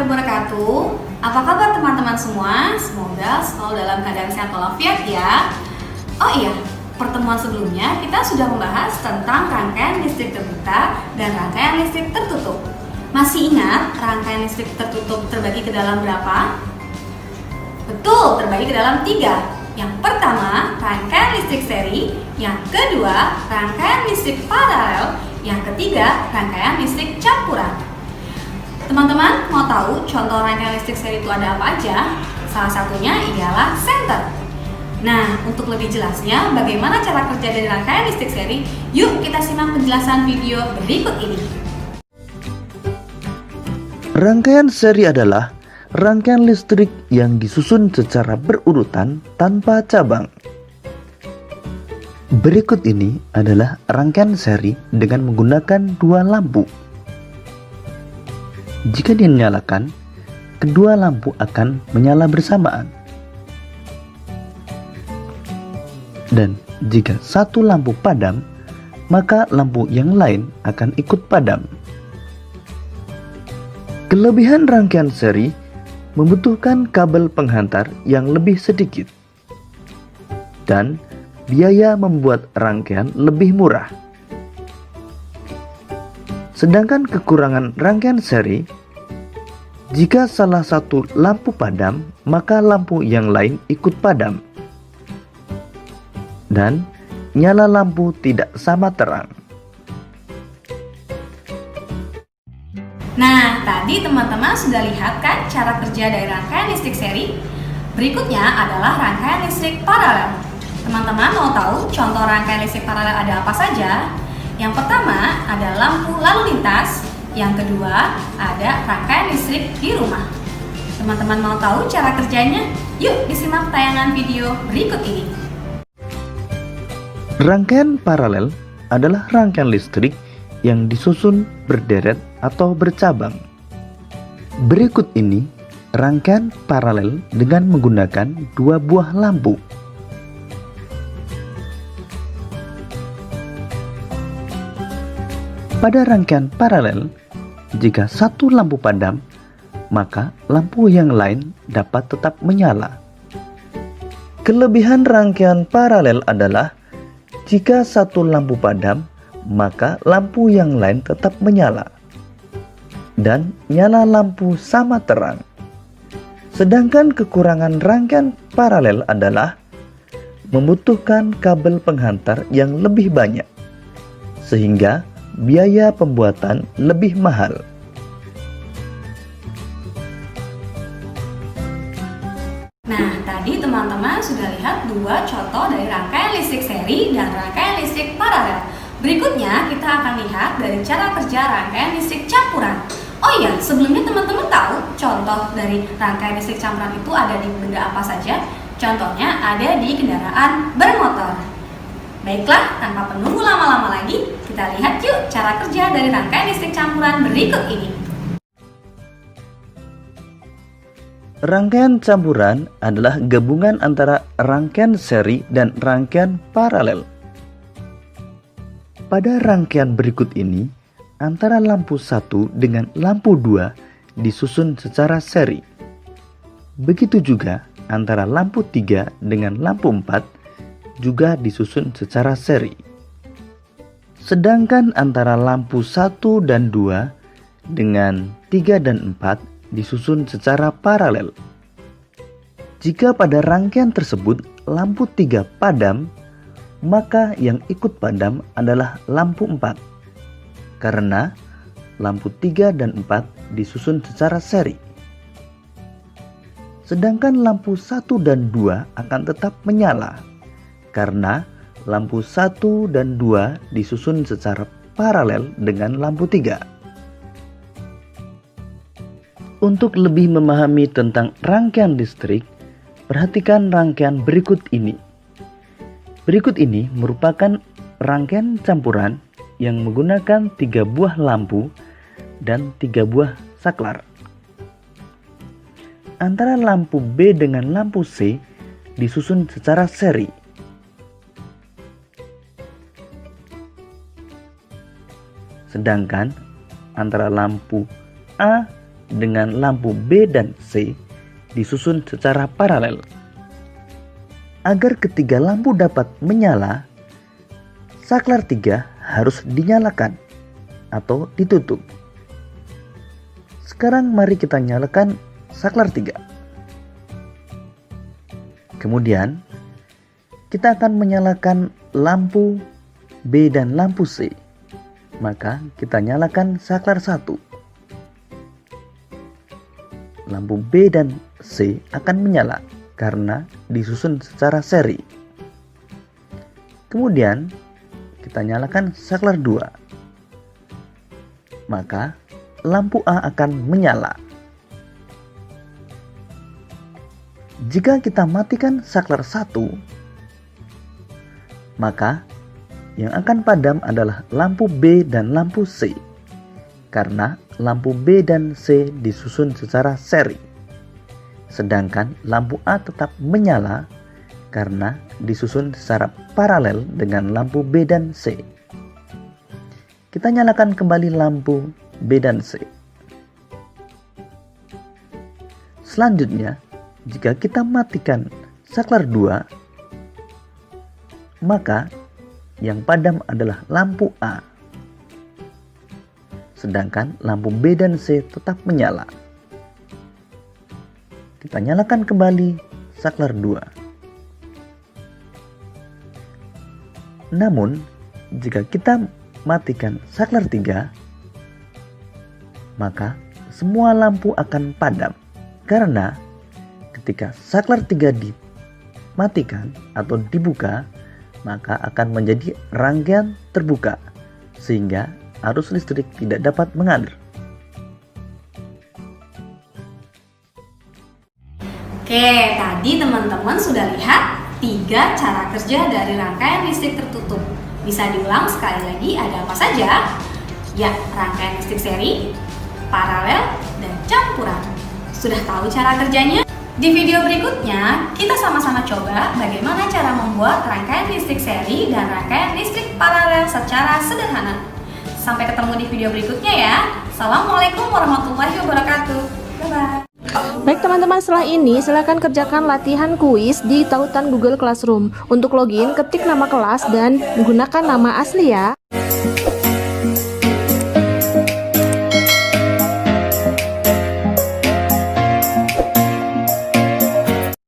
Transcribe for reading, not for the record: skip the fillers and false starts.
wabarakatuh. Apa kabar teman-teman semua? Semoga selalu dalam keadaan sehat walafiat ya. Oh iya, pertemuan sebelumnya kita sudah membahas tentang rangkaian listrik terbuka dan rangkaian listrik tertutup. Masih ingat rangkaian listrik tertutup terbagi ke dalam berapa? Betul, terbagi ke dalam 3. Yang pertama, rangkaian listrik seri. Yang kedua, rangkaian listrik paralel. Yang ketiga, rangkaian listrik campuran. Teman-teman mau tahu contoh rangkaian listrik seri itu ada apa aja? Salah satunya ialah senter. Nah, untuk lebih jelasnya bagaimana cara kerja dari rangkaian listrik seri, yuk kita simak penjelasan video berikut ini. Rangkaian seri adalah rangkaian listrik yang disusun secara berurutan tanpa cabang. Berikut ini adalah rangkaian seri dengan menggunakan 2 lampu. Jika dinyalakan, kedua lampu akan menyala bersamaan. Dan jika satu lampu padam, maka lampu yang lain akan ikut padam. Kelebihan rangkaian seri membutuhkan kabel penghantar yang lebih sedikit, dan biaya membuat rangkaian lebih murah. Sedangkan kekurangan rangkaian seri, jika salah satu lampu padam, maka lampu yang lain ikut padam. Dan nyala lampu tidak sama terang. Nah, tadi teman-teman sudah lihat kan cara kerja dari rangkaian listrik seri? Berikutnya adalah rangkaian listrik paralel. Teman-teman mau tahu contoh rangkaian listrik paralel ada apa saja? Yang pertama ada lampu lalu lintas, yang kedua ada rangkaian listrik di rumah. Teman-teman mau tahu cara kerjanya? Yuk disimak tayangan video berikut ini. Rangkaian paralel adalah rangkaian listrik yang disusun berderet atau bercabang. Berikut ini rangkaian paralel dengan menggunakan 2 buah lampu. Pada rangkaian paralel, jika satu lampu padam, maka lampu yang lain dapat tetap menyala. Kelebihan rangkaian paralel adalah jika satu lampu padam, maka lampu yang lain tetap menyala dan nyala lampu sama terang. Sedangkan kekurangan rangkaian paralel adalah membutuhkan kabel penghantar yang lebih banyak, sehingga biaya pembuatan lebih mahal. Nah, tadi teman-teman sudah lihat 2 contoh dari rangkaian listrik seri dan rangkaian listrik paralel. Berikutnya kita akan lihat dari cara kerja rangkaian listrik campuran. Oh iya, sebelumnya teman-teman tahu contoh dari rangkaian listrik campuran itu ada di benda apa saja? Contohnya ada di kendaraan bermotor. Baiklah, tanpa menunggu lama-lama lagi, kita lihat yuk cara kerja dari rangkaian listrik campuran berikut ini. Rangkaian campuran adalah gabungan antara rangkaian seri dan rangkaian paralel. Pada rangkaian berikut ini, antara lampu 1 dengan lampu 2 disusun secara seri. Begitu juga antara lampu 3 dengan lampu 4 juga disusun secara seri. Sedangkan antara lampu 1 dan 2 dengan 3 dan 4 disusun secara paralel. Jika pada rangkaian tersebut lampu 3 padam, maka yang ikut padam adalah lampu 4. Karena lampu 3 dan 4 disusun secara seri. Sedangkan lampu 1 dan 2 akan tetap menyala, karena lampu 1 dan 2 disusun secara paralel dengan lampu 3. Untuk lebih memahami tentang rangkaian listrik, perhatikan rangkaian berikut ini. Berikut ini merupakan rangkaian campuran yang menggunakan 3 buah lampu dan 3 buah saklar. Antara lampu B dengan lampu C disusun secara seri. Sedangkan antara lampu A dengan lampu B dan C disusun secara paralel. Agar ketiga lampu dapat menyala, saklar 3 harus dinyalakan atau ditutup. Sekarang mari kita nyalakan saklar 3. Kemudian kita akan menyalakan lampu B dan lampu C. Maka kita nyalakan saklar 1. Lampu B dan C akan menyala karena disusun secara seri. Kemudian kita nyalakan saklar 2. Maka lampu A akan menyala. Jika kita matikan saklar 1, maka yang akan padam adalah lampu B dan lampu C, karena lampu B dan C disusun secara seri. Sedangkan lampu A tetap menyala karena disusun secara paralel dengan lampu B dan C. Kita nyalakan kembali lampu B dan C. Selanjutnya, jika kita matikan saklar 2, maka yang padam adalah lampu A. Sedangkan lampu B dan C tetap menyala. Kita nyalakan kembali saklar 2. Namun, jika kita matikan saklar 3, maka semua lampu akan padam. Karena ketika saklar 3 dimatikan atau dibuka, maka akan menjadi rangkaian terbuka, sehingga arus listrik tidak dapat mengalir. Oke, tadi teman-teman sudah lihat 3 cara kerja dari rangkaian listrik tertutup. Bisa diulang sekali lagi, ada apa saja? Ya, rangkaian listrik seri, paralel, dan campuran. Sudah tahu cara kerjanya? Di video berikutnya, kita sama-sama coba bagaimana cara membuat rangkaian listrik seri dan rangkaian listrik paralel secara sederhana. Sampai ketemu di video berikutnya ya. Assalamualaikum warahmatullahi wabarakatuh. Bye-bye. Baik teman-teman, setelah ini silakan kerjakan latihan kuis di tautan Google Classroom. Untuk login, ketik nama kelas dan menggunakan nama asli ya.